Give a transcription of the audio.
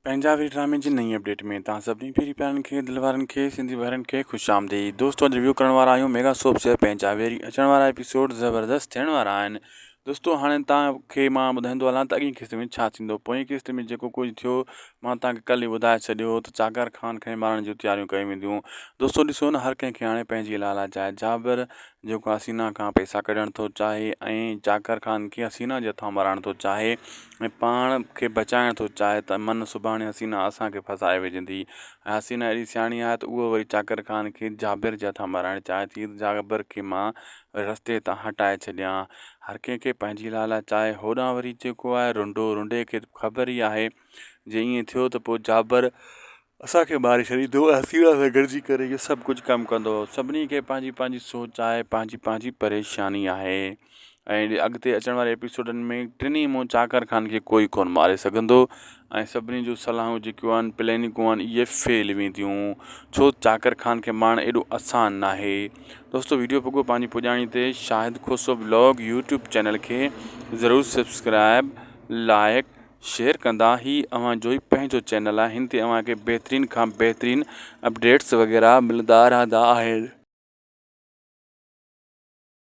पंजाबी ड्रामे जी नई अपडेट में तव्हां सभिनी पहिरीं प्यारनि खे दिलि वारनि खे सिंधी भाउरनि खे ख़ुशि आमदीद। दोस्तों अॼु रिव्यू करण वारा आहियूं मेगा सोप से पंजाबी अचण वारा एपिसोड ज़बरदस्त थियण वारा आहिनि। दोस्तों हाणे तव्हांखे मां ॿुधाईंदो हलां त अॻी क़िस्त में छा थींदो। पोइ क़िस्त में जेको कुझु थियो मां तव्हांखे कल्ह ई ॿुधाए छॾियो त जाकिर ख़ान खे मारण जूं तयारियूं कयूं वेंदियूं। दोस्तों ॾिसो न, हर कंहिंखे हाणे पंहिंजी लालच आहे। जाबिर जेको हसीना खां पैसा कढणु थो चाहे ऐं जाकिर ख़ान खे हसीना जे हथां मारणु थो चाहे ऐं पाण खे बचाइणु थो चाहे त मन सुभाणे हसीना असांखे फसाए विझंदी। ऐं हसीना अहिड़ी सियाणी आहे त उहो वरी जाकिर ख़ान खे जाबिर जे हथां माराइणु चाहे थी। जाबिर खे मां रस्ते तां हटाए छॾियां। हर कंहिंखे पंहिंजी लालच आहे। होॾां वरी जेको आहे रुंडे खे ख़बर ई आहे जे ईअं थियो त पोइ जाबिर असांखे मारे छॾींदो। हसीना सां गॾिजी करे इहो सभु कुझु कमु कंदो। सभिनी खे पंहिंजी पंहिंजी सोच आहे, पंहिंजी परेशानी आहे। ऐं अॻिते अचण वारे एपिसोडनि में टिनी मां जाकिर ख़ान खे कोई कोन मारे सघंदो ऐं सभिनी जूं सलाहूं जेकियूं आहिनि प्लैनिंगूं आहिनि इहे फेल वेंदियूं, छो जाकिर ख़ान खे मारणु एॾो आसान नाहे। दोस्तों वीडियो पुॻो पंहिंजी पुॼाणी ते शाहिद खोसो ब्लॉग यूट्यूब चैनल खे ज़रूरु सब्सक्राइब लाइक शेयर कंदा। ही अव्हांजो ई पंहिंजो चैनल आहे। हिन ते अव्हांखे बहितरीन खां बहितरीन अपडेट्स वग़ैरह मिलंदा रहंदा आहिनि।